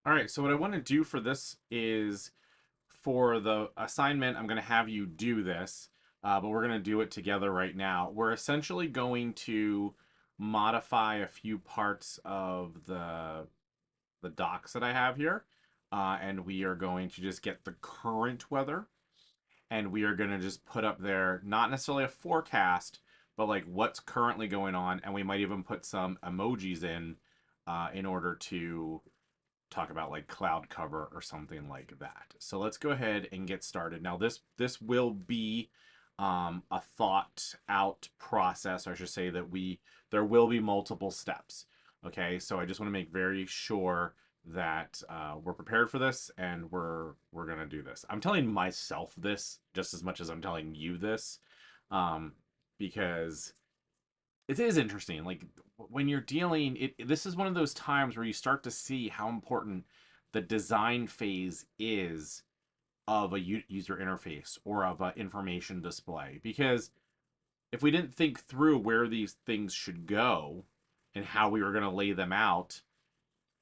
All right, so what I want to do for this is for the assignment, I'm going to have you do this, but we're going to do it together right now. We're essentially going to modify a few parts of the docs that I have here, and we are going to just get the current weather, and we are going to just put up there not necessarily a forecast, but like what's currently going on, and we might even put some emojis in order to talk about like cloud cover or something like that. So let's go ahead and get started. Now this will be a thought out process, or I should say that there will be multiple steps. Okay, so I just want to make very sure that we're prepared for this and we're gonna do this. I'm telling myself this just as much as I'm telling you this, um, because it is interesting. Like when you're dealing, this is one of those times where you start to see how important the design phase is of a user interface or of an information display. Because if we didn't think through where these things should go and how we were going to lay them out,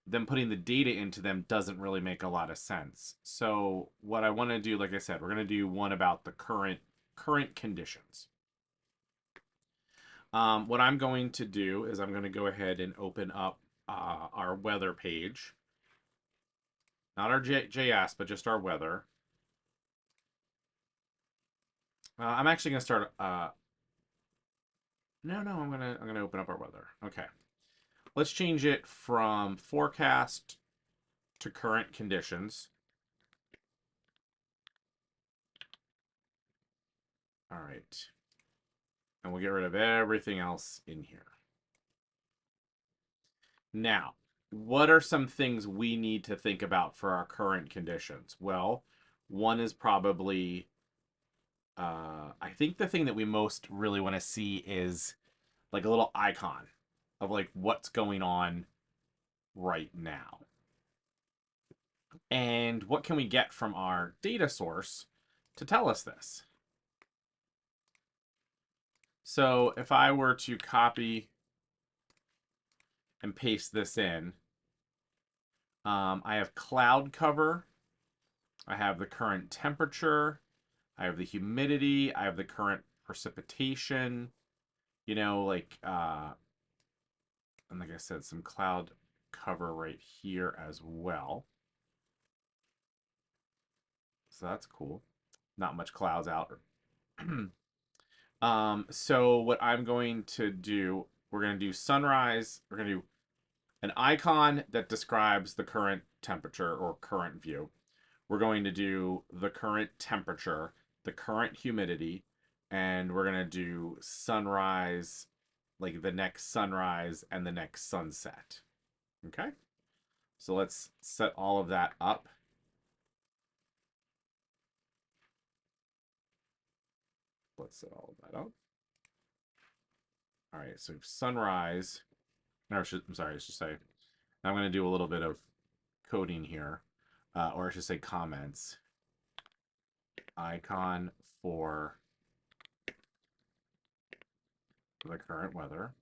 then putting the data into them doesn't really make a lot of sense. So what I want to do, like I said, we're going to do one about the current conditions. What I'm going to do is I'm going to go ahead and open up our weather page. Not our JS, but just our weather. I'm actually going to start. No, I'm gonna open up our weather. Okay, let's change it from forecast to current conditions. All right, and we'll get rid of everything else in here. Now, what are some things we need to think about for our current conditions? Well, one is probably I think the thing that we most really want to see is like a little icon of like what's going on right now. And what can we get from our data source to tell us this? So if I were to copy and paste this in, I have cloud cover, I have the current temperature, I have the humidity, I have the current precipitation, and like I said, some cloud cover right here as well. So that's cool. Not much clouds out. So what I'm going to do, we're going to do sunrise. We're going to do an icon that describes the current temperature or current view. We're going to do the current temperature, the current humidity, and we're going to do sunrise, like the next sunrise and the next sunset. Okay? So let's set all of that up. Let's set all of that up. All right, so sunrise. No, I'm sorry, I should say. I'm going to do a little bit of coding here, or I should say comments. Icon for the current weather.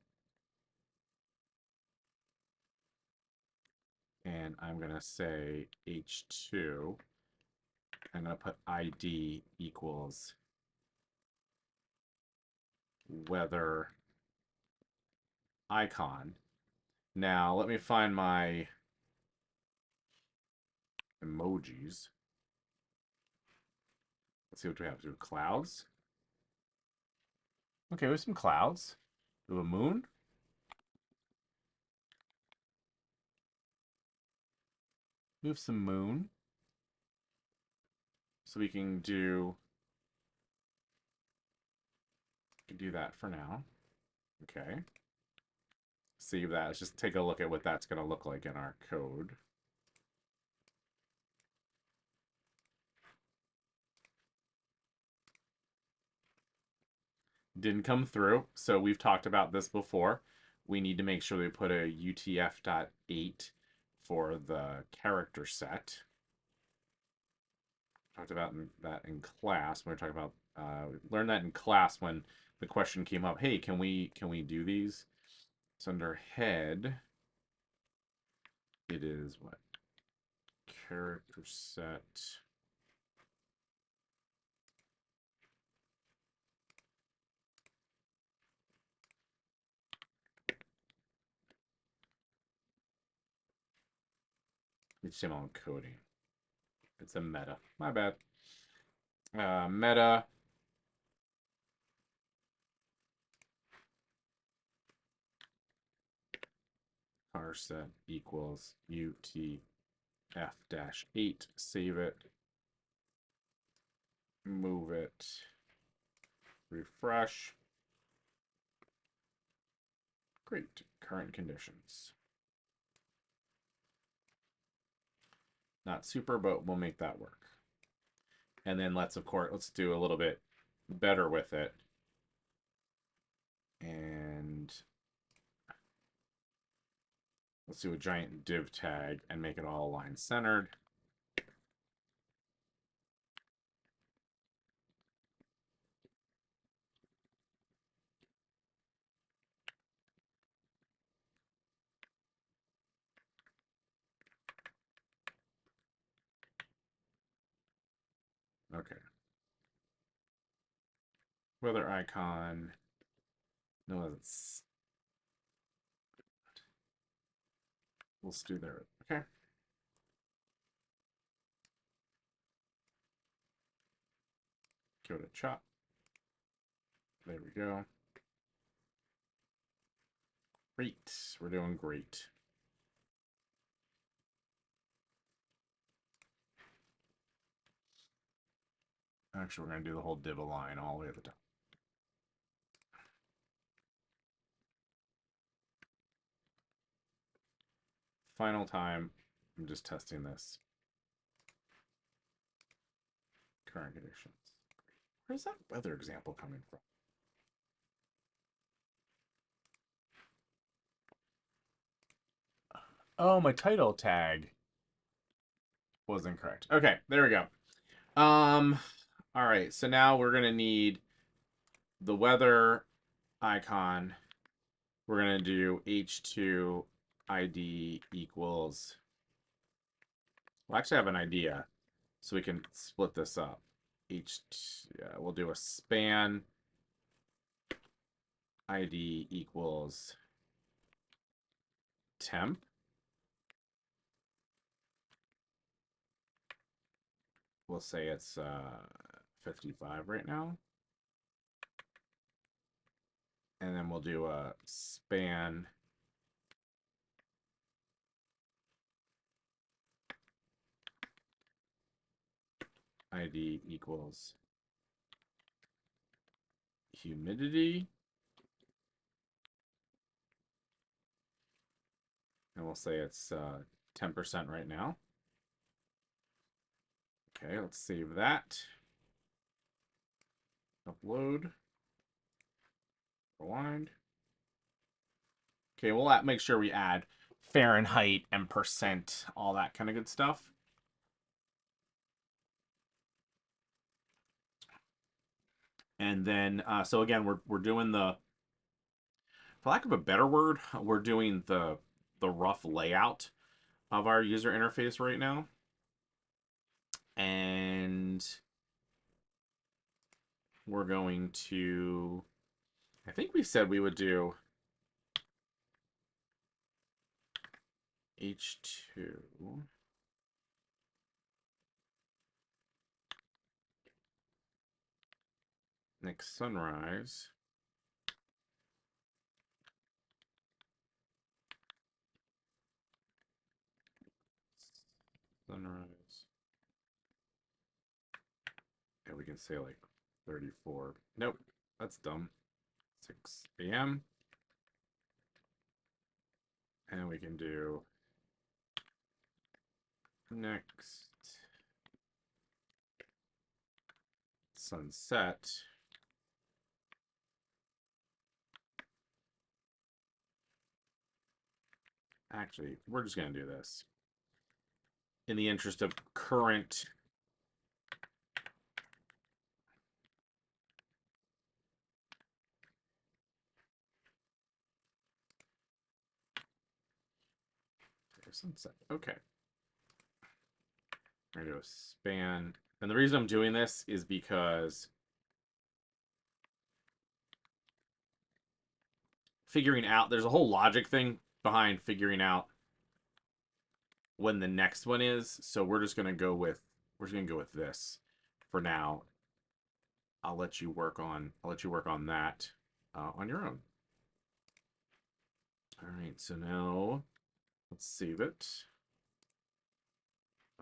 And I'm going to say H2. I'm going to put ID equals weather icon. Now, let me find my emojis. Let's see what we have to do. Clouds. Okay, we have some clouds. We have a moon. We have some moon. So we can do that for now. Okay. Save that. Let's just take a look at what that's going to look like in our code. Didn't come through, so we've talked about this before. We need to make sure we put a UTF-8 for the character set. Talked about that in class. We were talking about we learned that in class when the question came up. Hey, can we do these? So under head, it is what? character set. HTML encoding. It's a meta. My bad. Meta. Char set equals UTF-8. Save it. Move it. Refresh. Great. Current conditions. Not super, but we'll make that work. And then let's do a little bit better with it. And let's do a giant div tag and make it all line centered. Okay. Weather icon. No, that's. We'll do there. Okay. Go to chop. There we go. Great. We're doing great. Actually, we're going to do the whole div align all the way at the top. Final time. I'm just testing this. Current conditions. Where's that weather example coming from? Oh, my title tag was incorrect. Okay, there we go. All right, so now we're gonna need the weather icon. We're gonna do h2 id equals. Well, actually, I have an idea, so we can split this up. We'll do a span id equals temp. We'll say it's 55 right now. And then we'll do a span ID equals humidity. And we'll say it's 10% right now. Okay, let's save that. Upload. Rewind. Okay, we'll make sure we add Fahrenheit and percent, all that kind of good stuff. And then, so again, we're doing the, for lack of a better word, we're doing the rough layout of our user interface right now. And we're going to, I think we said we would do H2 next sunrise. Sunrise. And we can say like 34. Nope, that's dumb. 6 a.m. And we can do next sunset. Actually, we're just going to do this in the interest of current. Sunset. Okay. We're going to do a span. And the reason I'm doing this is because figuring out, there's a whole logic thing behind figuring out when the next one is. So we're just going to go with, this for now. I'll let you work on that on your own. All right, so now let's save it.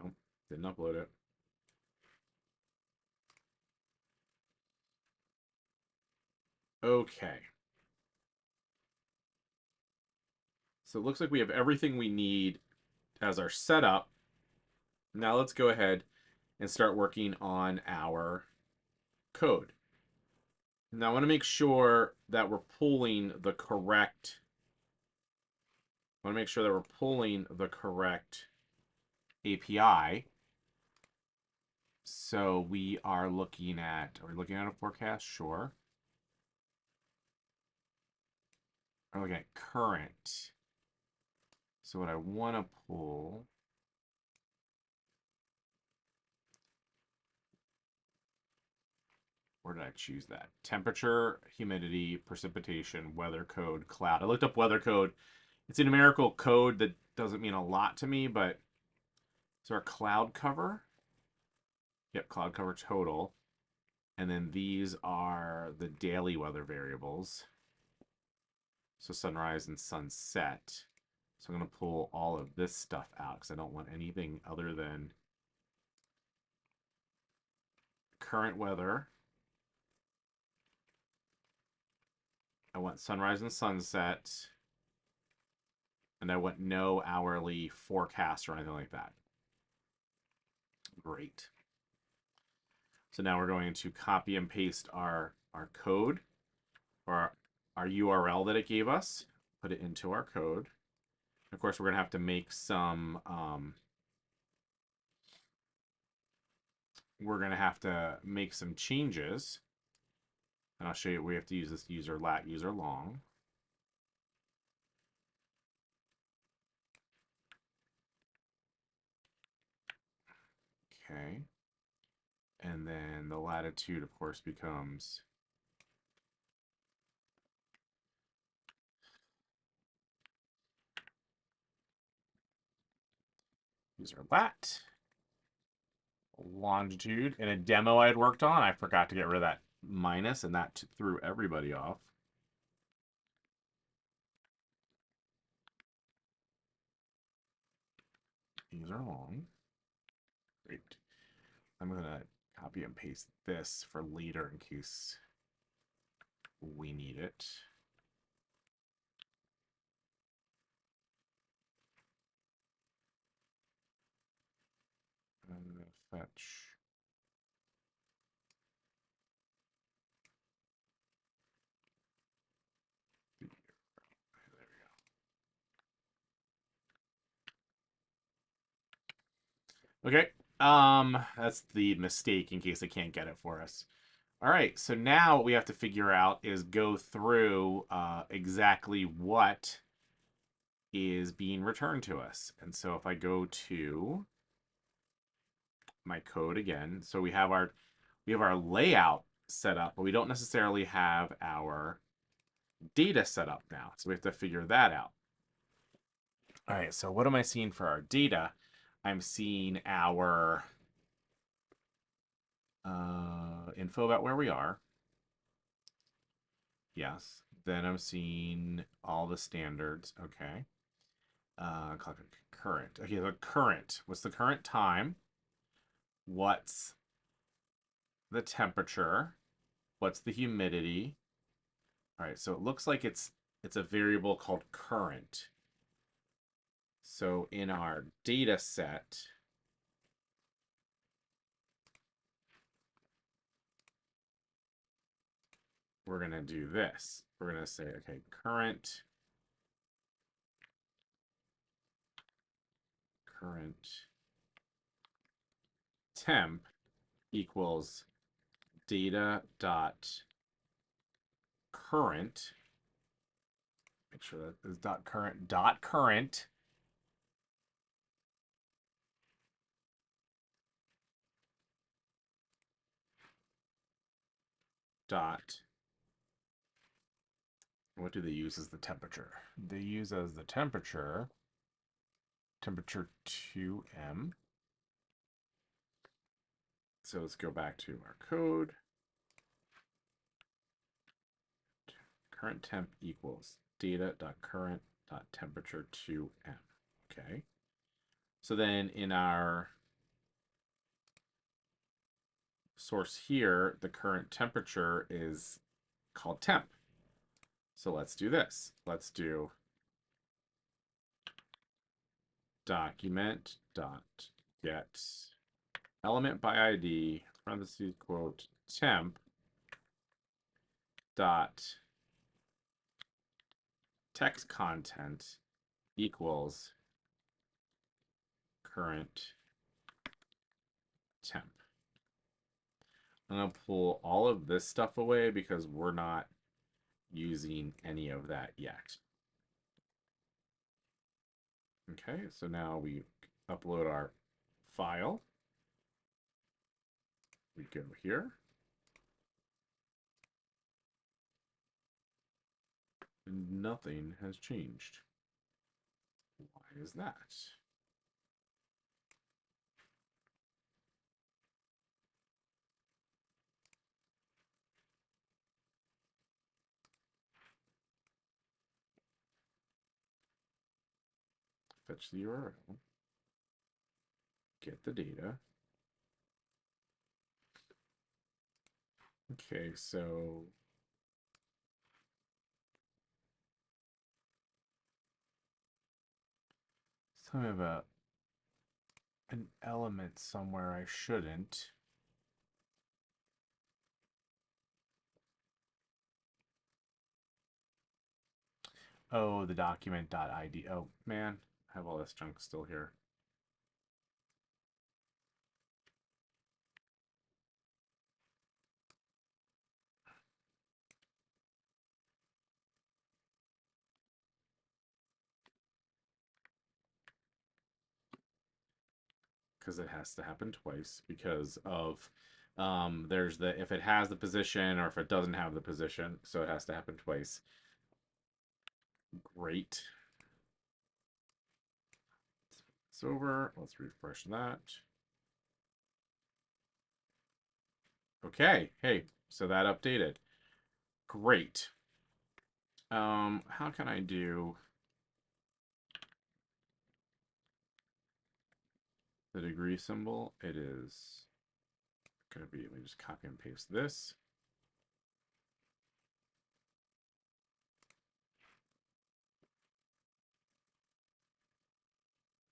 Oh, didn't upload it. Okay. So it looks like we have everything we need as our setup. Now let's go ahead and start working on our code. Now I want to make sure that we're pulling the correct API. So we are looking at, a forecast? Sure. We're looking at current. So what I want to pull, where did I choose that? Temperature, humidity, precipitation, weather code, cloud. I looked up weather code. It's a numerical code that doesn't mean a lot to me, but so our cloud cover. Yep, cloud cover total. And then these are the daily weather variables. So sunrise and sunset. So I'm going to pull all of this stuff out because I don't want anything other than current weather. I want sunrise and sunset. And I want no hourly forecast or anything like that. Great. So now we're going to copy and paste our code, or our URL that it gave us, put it into our code. Of course, we're going to have to make some changes. And I'll show you, we have to use this user lat, user long. Okay. And then the latitude, of course, becomes user lat. Longitude. In a demo I had worked on, I forgot to get rid of that minus, and that threw everybody off. User long. Great. I'm going to copy and paste this for later in case we need it. I'm going to fetch. There we go. Okay. That's the mistake in case they can't get it for us. All right, so now what we have to figure out is go through exactly what is being returned to us. And so if I go to my code again, so we have our layout set up, but we don't necessarily have our data set up now. So we have to figure that out. All right, so what am I seeing for our data? I'm seeing our info about where we are. Yes. Then I'm seeing all the standards. Okay. Current. Okay, the current. What's the current time? What's the temperature? What's the humidity? All right, so it looks like it's a variable called current. So in our data set, we're going to do this. We're going to say, okay, current temp equals data dot current. Make sure that is dot current dot, what do they use as the temperature? They use as the temperature 2M. So let's go back to our code. Current temp equals data.current.temperature 2M. Okay. So then in our source here, the current temperature is called temp. So let's do this. Let's do document dot get element by ID parentheses quote temp dot text content equals current temp. I'm going to pull all of this stuff away because we're not using any of that yet. Okay, so now we upload our file. We go here. And nothing has changed. Why is that? Fetch the URL. Get the data. Okay, so something about an element somewhere I shouldn't. Oh, the document.id. Oh, man, I have all this junk still here. Because it has to happen twice because of there's the if it has the position or if it doesn't have the position, so it has to happen twice. Great. It's over. Let's refresh that. Okay, hey, so that updated. Great. How can I do the degree symbol? It is gonna be, let me just copy and paste this.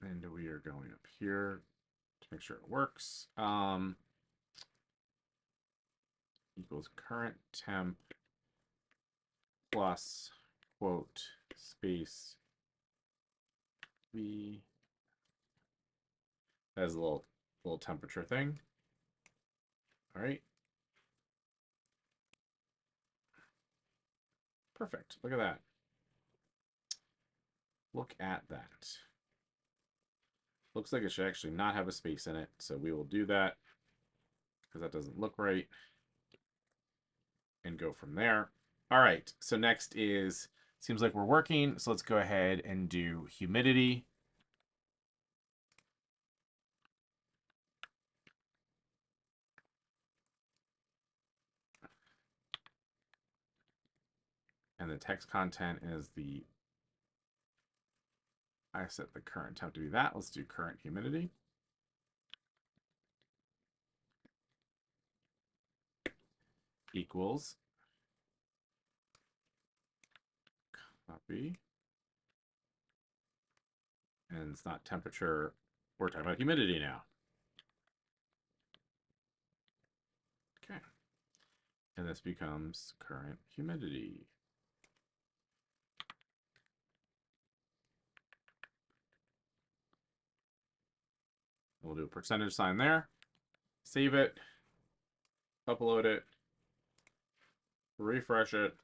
And we are going up here to make sure it works. Equals current temp plus quote space V as a little temperature thing. All right. Perfect. Look at that. Look at that. Looks like it should actually not have a space in it, so we will do that because that doesn't look right and go from there. All right, so next is, seems like we're working, so let's go ahead and do humidity. And the text content is the, I set the current temp to be that. Let's do current humidity. Equals, copy, and it's not temperature, we're talking about humidity now. Okay, and this becomes current humidity. We'll do a percentage sign there, save it, upload it, refresh it.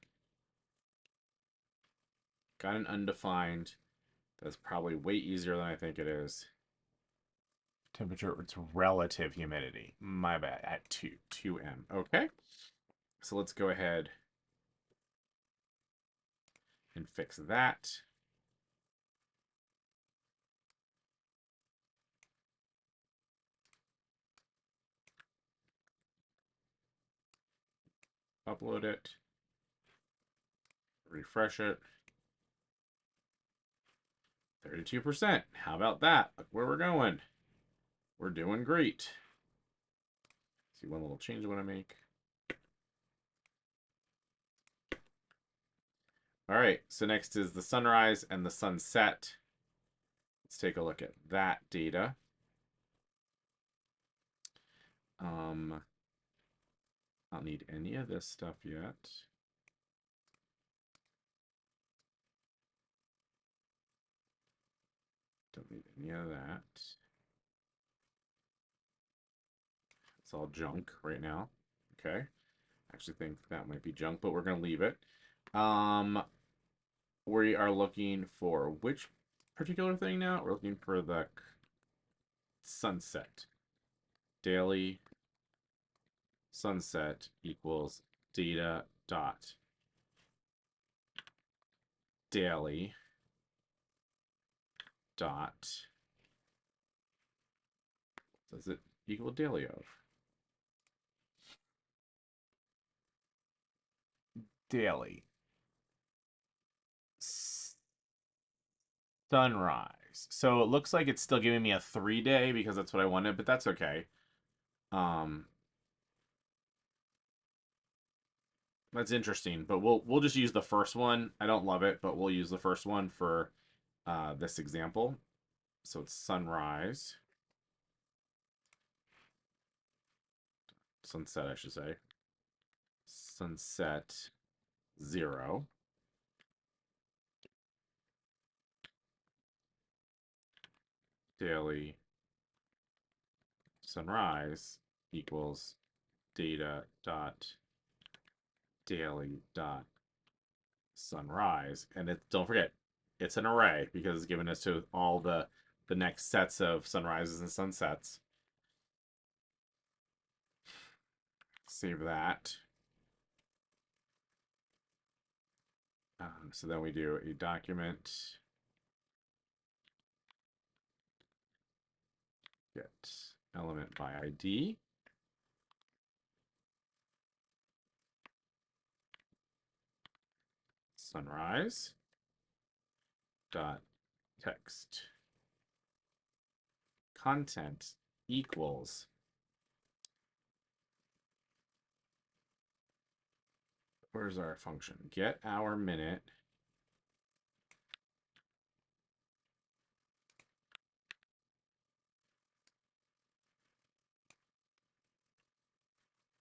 Got an undefined. That's probably way easier than I think it is. Temperature, it's relative humidity. My bad, at 2M. Okay. So let's go ahead and fix that. Upload it. Refresh it. 32%. How about that? Look where we're going. We're doing great. See one little change I want to make. All right, so next is the sunrise and the sunset. Let's take a look at that data. I don't need any of this stuff yet. Don't need any of that. It's all junk right now. Okay. I actually think that might be junk, but we're going to leave it. We are looking for which particular thing now? We're looking for the sunset. Daily sunset equals data dot daily dot, does it equal daily of? Daily sunrise. So it looks like it's still giving me a 3-day because that's what I wanted, but that's okay. That's interesting, but we'll just use the first one. I don't love it, but we'll use the first one for this example. So it's sunrise, sunset, I should say. Sunset 0. Daily sunrise equals data dot daily dot sunrise, and don't forget it's an array because it's given us to all the next sets of sunrises and sunsets. Save that. So then we do a document get element by ID. Sunrise dot text content equals, where's our function? Get hour minute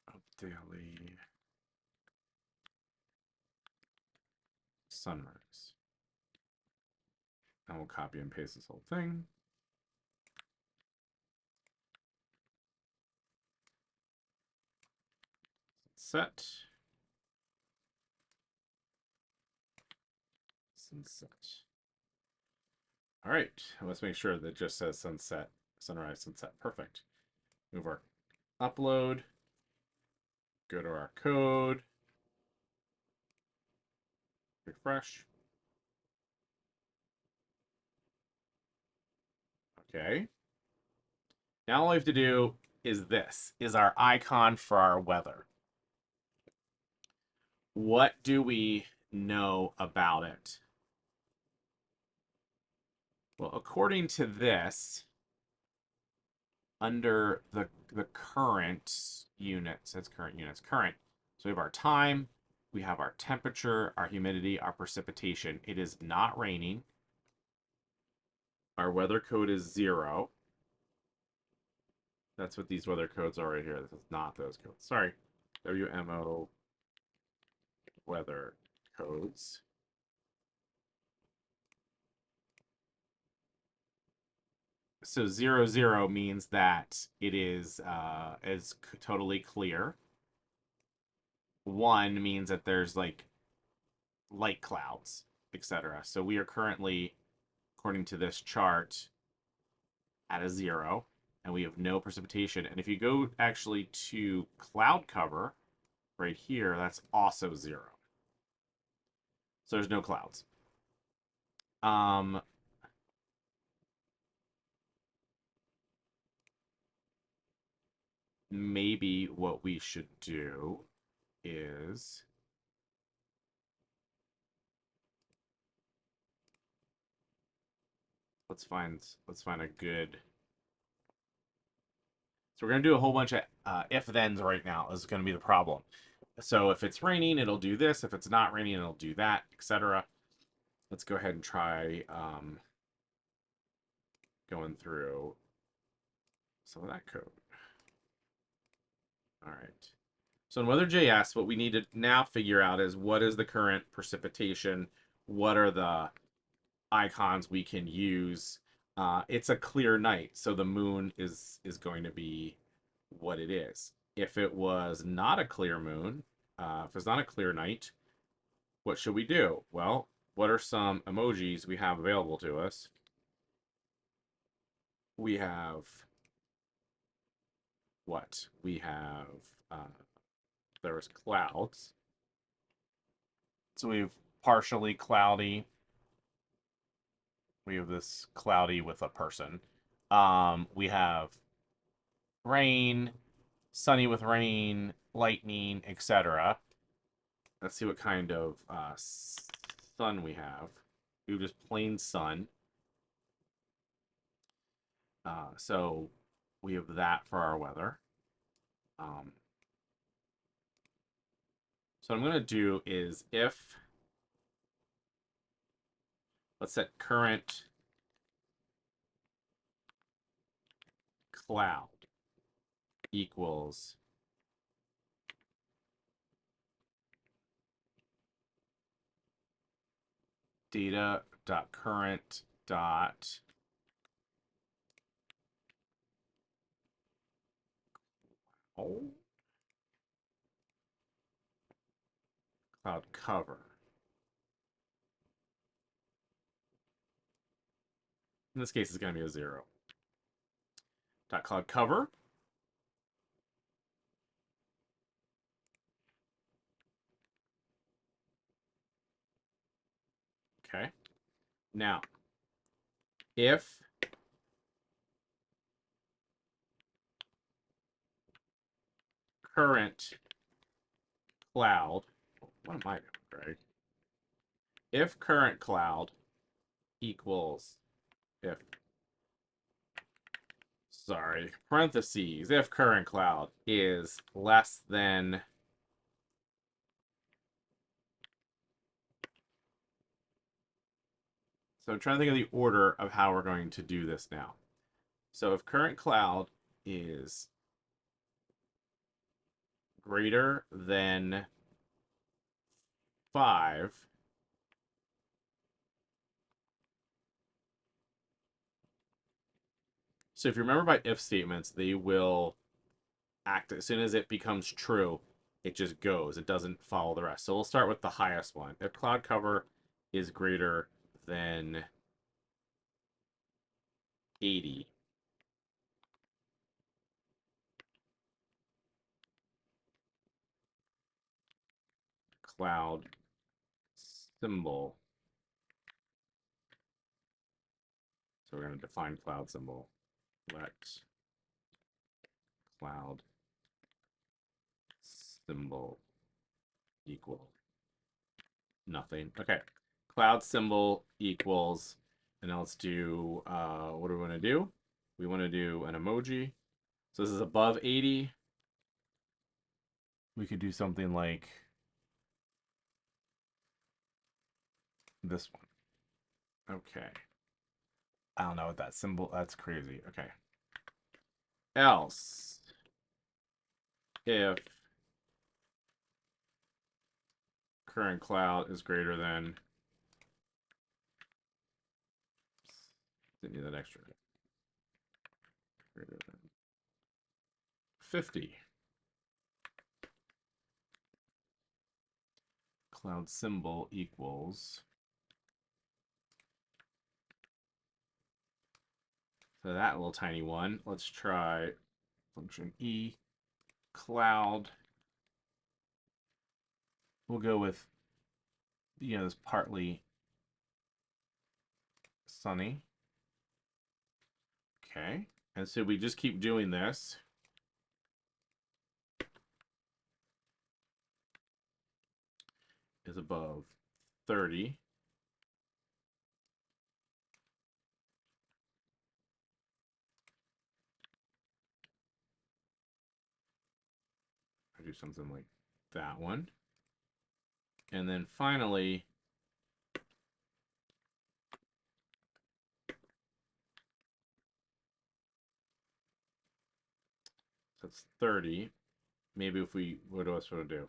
of daily sunrise. And we'll copy and paste this whole thing. Set. Sunset. All right, let's make sure that it just says sunset, sunrise, sunset. Perfect. Move our upload. Go to our code. Refresh. Okay. Now all we have to do is this, is our icon for our weather. What do we know about it? Well, according to this, under the current units, that's current units, current. So we have our time, we have our temperature, our humidity, our precipitation. It is not raining. Our weather code is 0. That's what these weather codes are right here. This is not those codes. Sorry. WMO weather codes. So 00 means that it is totally clear. 1 means that there's like light clouds, etc. So we are currently, according to this chart, at a 0, and we have no precipitation. And if you go actually to cloud cover, right here, that's also 0. So there's no clouds. Um, Maybe what we should do is let's find a good. So we're gonna do a whole bunch of if thens right now. Is going to be the problem. So if it's raining, it'll do this. If it's not raining, it'll do that, etc. Let's go ahead and try going through some of that code. All right. So in Weather.js, what we need to now figure out is what is the current precipitation? What are the icons we can use? It's a clear night, so the moon is going to be what it is. If it was not a clear moon, if it's not a clear night, what should we do? Well, what are some emojis we have available to us? We have what? We have there's clouds. So we have partially cloudy. We have this cloudy with a person. We have rain, sunny with rain, lightning, etc. Let's see what kind of sun we have. We have just plain sun. So we have that for our weather. Um, so what I'm going to do is if, let's set current cloud equals data.current dot cloud cover. In this case, it's going to be a 0. Dot cloud cover. Okay. Now, if current cloud, what am I doing, Greg? If current cloud equals, if, sorry, parentheses, if current cloud is less than so I'm trying to think of the order of how we're going to do this now. So if current cloud is greater than 5, so if you remember by if statements, they will act as soon as it becomes true, it just goes. It doesn't follow the rest. So we'll start with the highest one. If cloud cover is greater than 80, cloud symbol. So we're going to define cloud symbol. Let cloud symbol equal nothing. Okay. Cloud symbol equals, and now let's do, what do we want to do? We want to do an emoji. So this is above 80. We could do something like this one. Okay. I don't know what that symbol, that's crazy. Okay. Else, if current cloud is greater than, didn't need that extra, greater than 50. Cloud symbol equals, so that little tiny one, let's try function e cloud we'll go with, this partly sunny. Okay. And so we just keep doing this. Is above 30. I do something like that one. And then finally, that's 30. Maybe if we, what else would I do?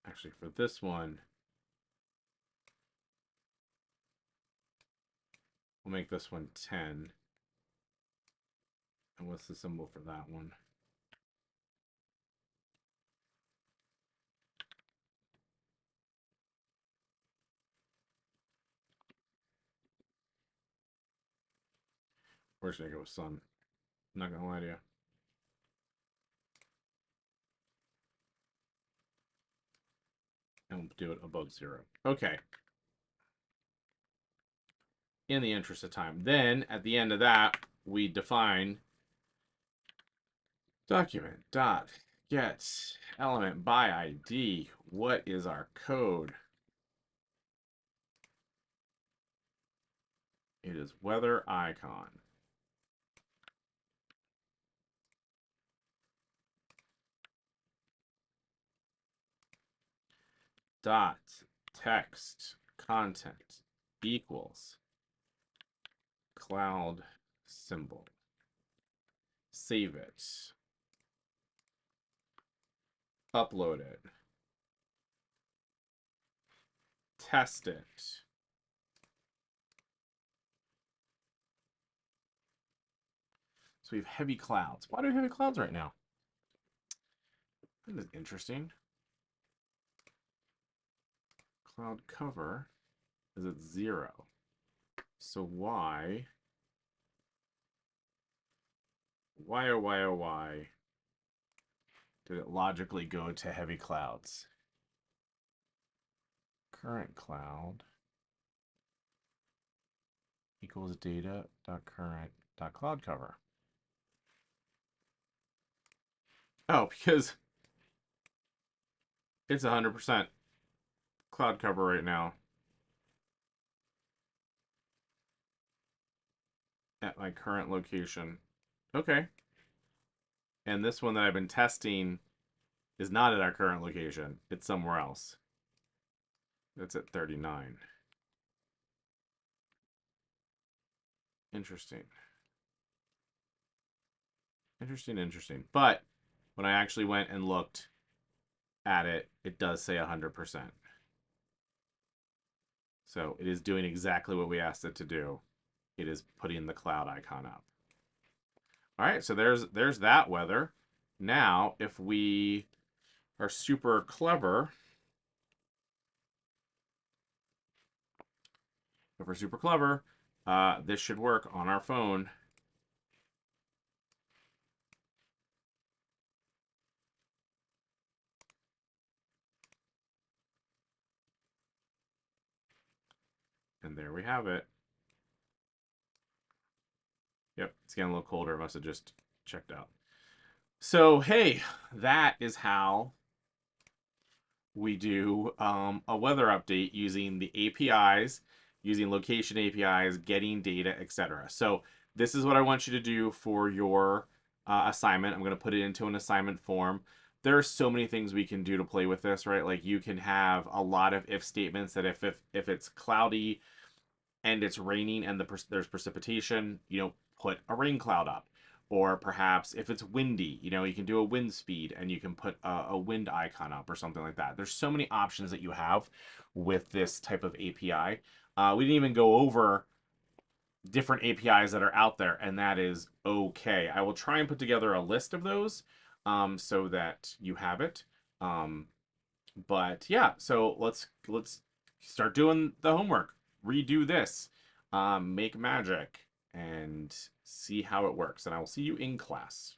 Actually, for this one, we'll make this one 10. And what's the symbol for that one? Where should I go with sun? I'm not gonna lie to you. And we'll do it above 0. Okay. In the interest of time. Then, at the end of that, we define document dot get element by ID. What is our code? It is weather icon. Dot text content equals cloud symbol. Save it. Upload it. Test it. So we have heavy clouds. Why do we have heavy clouds right now? That is interesting. Cloud cover is at 0. So why, oh why did it logically go to heavy clouds? Current cloud equals data.current.cloud cover. Oh, because it's 100% cloud cover right now at my current location. Okay. And this one that I've been testing is not at our current location. It's somewhere else. It's at 39. Interesting. Interesting. But when I actually went and looked at it, it does say 100%. So it is doing exactly what we asked it to do. It is putting the cloud icon up. All right, so there's that weather. Now, if we are super clever, this should work on our phone. And there we have it. Yep, it's getting a little colder. It must have just checked out. So, hey, that is how we do a weather update using the APIs, using location APIs, getting data, etc. So this is what I want you to do for your assignment. I'm going to put it into an assignment form. There are so many things we can do to play with this, right? Like you can have a lot of if statements that if it's cloudy and it's raining and there's precipitation, put a rain cloud up. Or perhaps if it's windy, you can do a wind speed and you can put a wind icon up or something like that. There's so many options that you have with this type of API. We didn't even go over different APIs that are out there, and that is okay. I will try and put together a list of those so that you have it. But yeah, so let's start doing the homework. Redo this. Make magic. and see how it works. And I will see you in class.